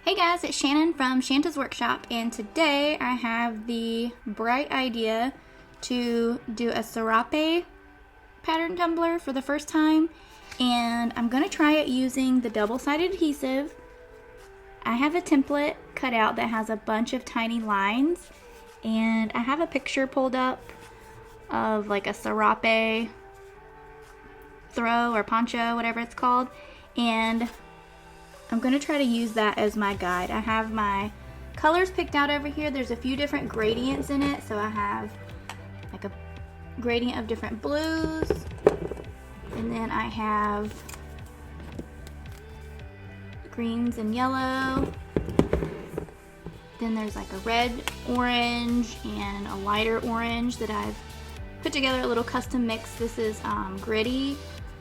Hey guys, it's Shannon from Shanta's Workshop, and today I have the bright idea to do a Sarape pattern tumbler for the first time, and I'm going to try it using the double-sided adhesive. I have a template cut out that has a bunch of tiny lines, and I have a picture pulled up of like a Sarape throw or poncho, whatever it's called, and I'm going to try to use that as my guide. I have my colors picked out over here. There's a few different gradients in it. So I have like a gradient of different blues. And then I have greens and yellow. Then there's like a red, orange, and a lighter orange that I've put together a little custom mix. This is Gritty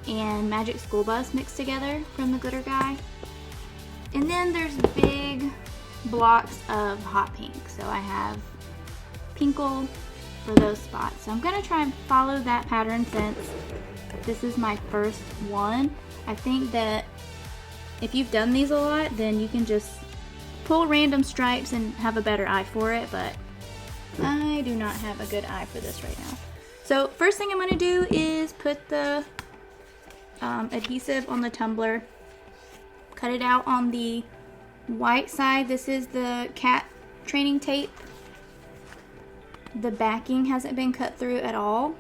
and Magic School Bus mixed together from the Glitter Guy. And then there's big blocks of hot pink. So I have Pinkle for those spots. So I'm going to try and follow that pattern since this is my first one. I think that if you've done these a lot, then you can just pull random stripes and have a better eye for it. But I do not have a good eye for this right now. So first thing I'm going to do is put the adhesive on the tumbler. Cut it out on the white side. This is the cat training tape. The backing hasn't been cut through at all.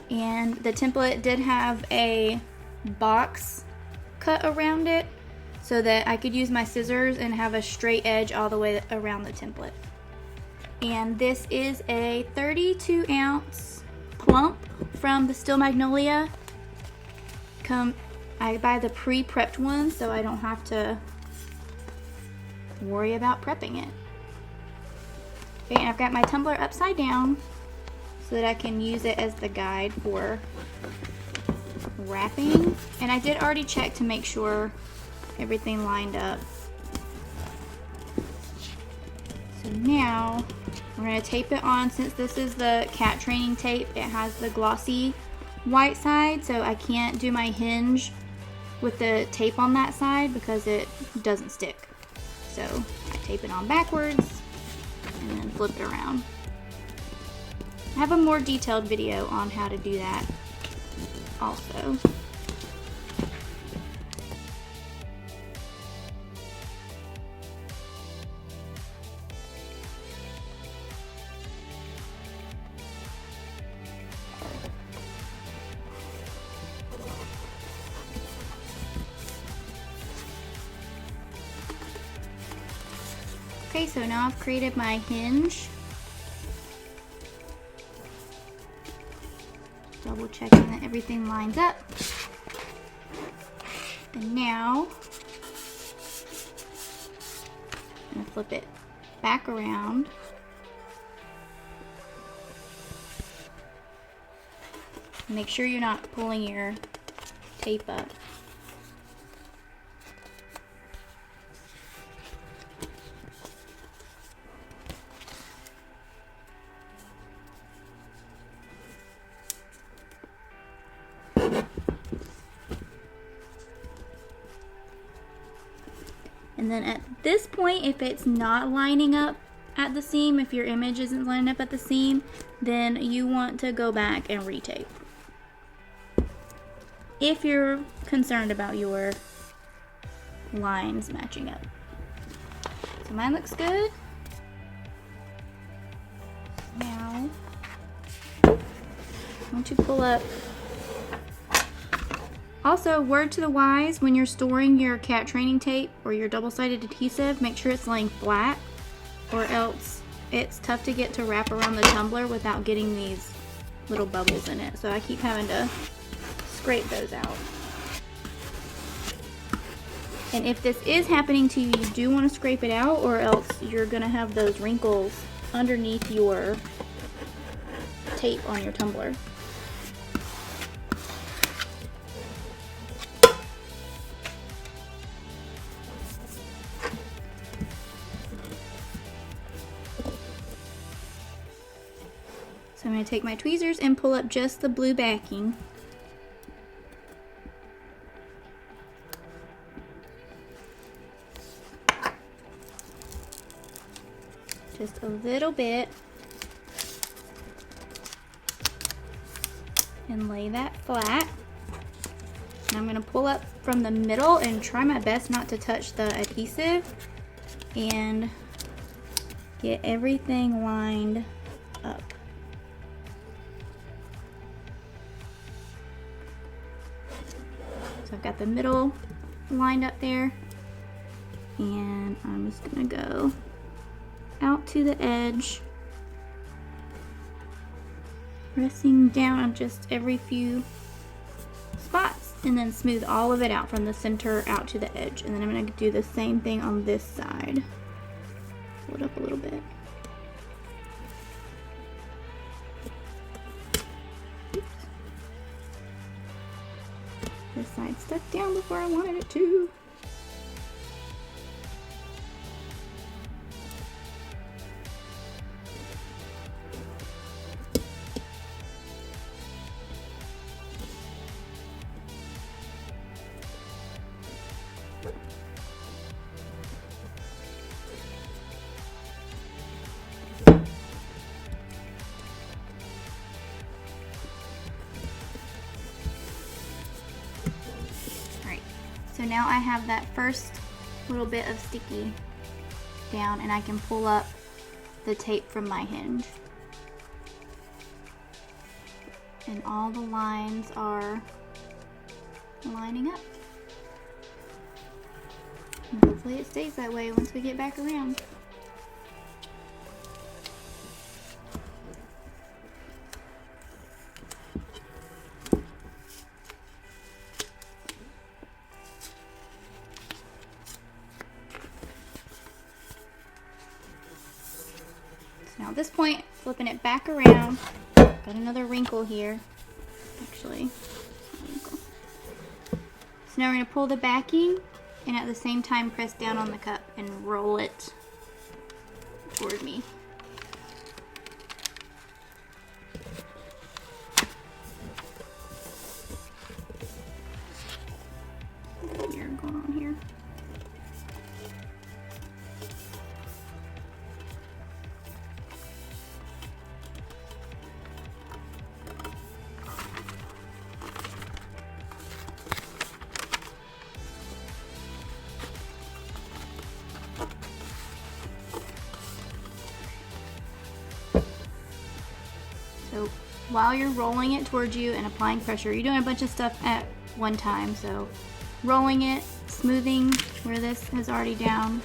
And the template did have a box cut around it so that I could use my scissors and have a straight edge all the way around the template. And this is a 32-ounce Plump from the Still Magnolia. I buy the pre-prepped one so I don't have to worry about prepping it. Okay, and I've got my tumbler upside down so that I can use it as the guide for wrapping. And I did already check to make sure everything lined up. So now we're going to tape it on. Since this is the cat training tape, it has the glossy white side, so I can't do my hinge with the tape on that side because it doesn't stick. So I tape it on backwards and then flip it around. I have a more detailed video on how to do that also. Okay, so now I've created my hinge. Double checking that everything lines up. And now I'm going to flip it back around. Make sure you're not pulling your tape up. And then at this point, if it's not lining up at the seam, if your image isn't lining up at the seam, then you want to go back and retape. If you're concerned about your lines matching up. So mine looks good. Now, I'm going to pull up. Also, word to the wise, when you're storing your cat training tape or your double-sided adhesive, make sure it's laying flat, or else it's tough to get to wrap around the tumbler without getting these little bubbles in it. So I keep having to scrape those out. And if this is happening to you, you do want to scrape it out, or else you're going to have those wrinkles underneath your tape on your tumbler. So I'm going to take my tweezers and pull up just the blue backing. just a little bit, and lay that flat. And I'm going to pull up from the middle and try my best not to touch the adhesive and get everything lined up. So I've got the middle lined up there, and I'm just going to go out to the edge, pressing down on just every few spots, and then smooth all of it out from the center out to the edge. And then I'm going to do the same thing on this side. Pull it up a little bit. Oops. This side stuck down before I wanted it to. So now I have that first little bit of sticky down, and I can pull up the tape from my hinge. And all the lines are lining up. And hopefully it stays that way once we get back around. Now at this point, flipping it back around, got another wrinkle here, actually. So now we're going to pull the backing and at the same time press down on the cup and roll it toward me. What's weird going on here? So while you're rolling it towards you and applying pressure, you're doing a bunch of stuff at one time. So rolling it, smoothing where this is already down.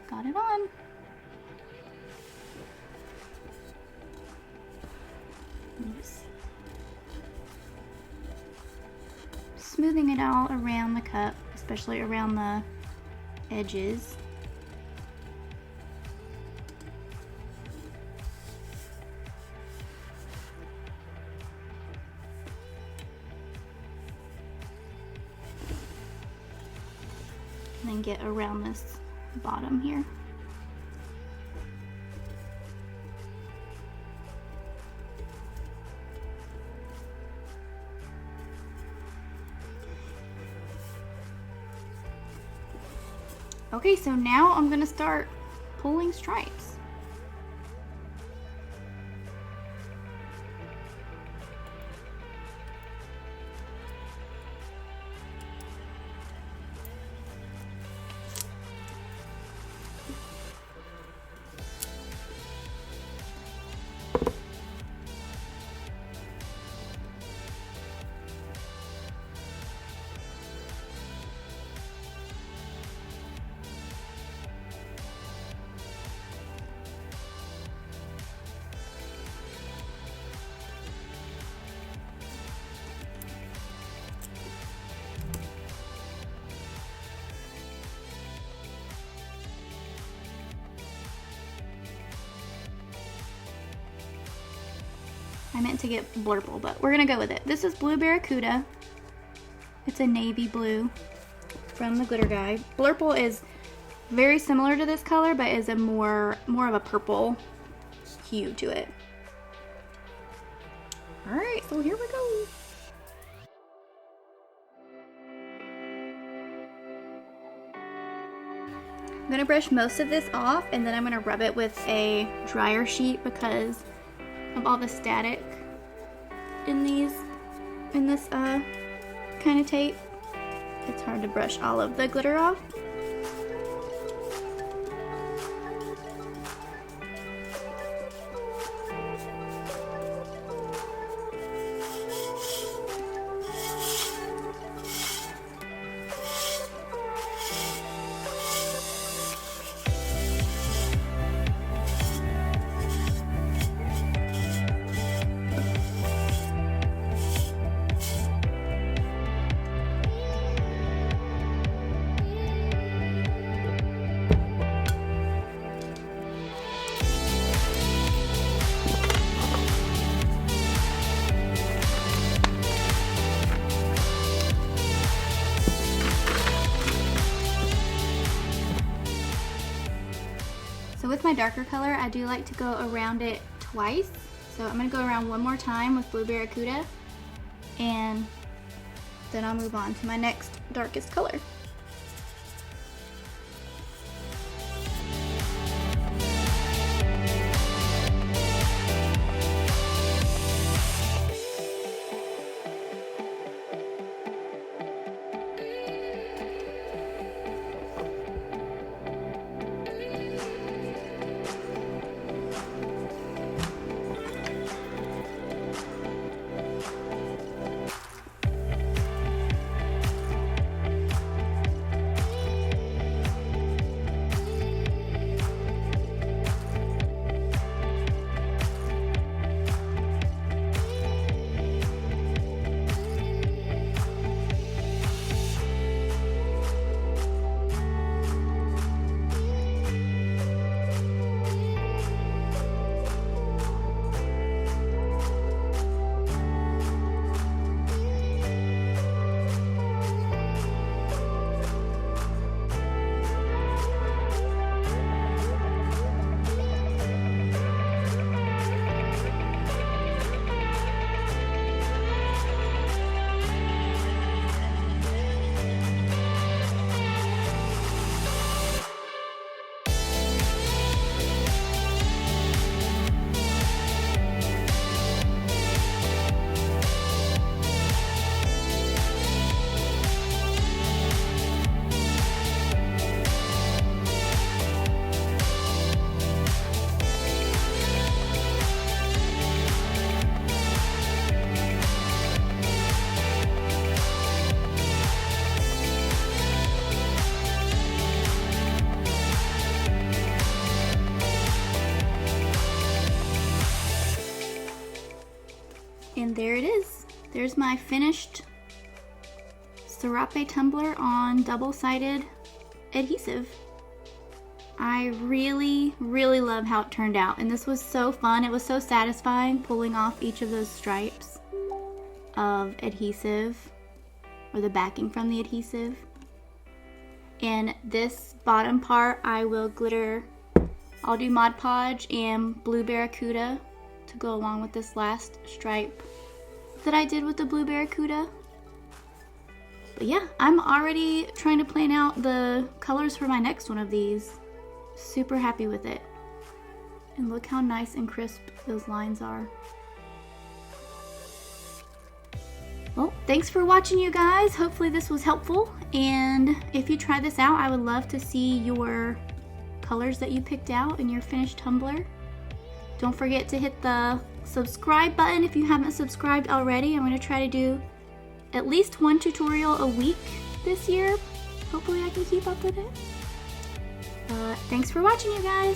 Got it on. Oops. Smoothing it all around the cup, especially around the edges. And then get around this bottom here. Okay, so now I'm going to start pulling stripes. I meant to get Blurple, but we're gonna go with it. This is Blue Barracuda. It's a navy blue from the glitter guy. Blurple is very similar to this color, but is a more of a purple hue to it. All right, so here we go. I'm gonna brush most of this off, and then I'm gonna rub it with a dryer sheet because of all the static in this kind of tape. It's hard to brush all of the glitter off. So with my darker color, I do like to go around it twice. So I'm gonna go around one more time with Blue Barracuda, and then I'll move on to my next darkest color. And there it is. There's my finished Sarape tumbler on double-sided adhesive. I really love how it turned out, and this was so fun. It was so satisfying pulling off each of those stripes of adhesive, or the backing from the adhesive. And this bottom part I will glitter. I'll do Mod Podge and Blue Barracuda to go along with this last stripe that I did with the Blue Barracuda. But yeah, I'm already trying to plan out the colors for my next one of these. Super happy with it. And look how nice and crisp those lines are. Well, thanks for watching, you guys. Hopefully this was helpful. And if you try this out, I would love to see your colors that you picked out in your finished tumbler. Don't forget to hit the subscribe button if you haven't subscribed already. I'm going to try to do at least one tutorial a week this year. Hopefully I can keep up with it. Thanks for watching, you guys.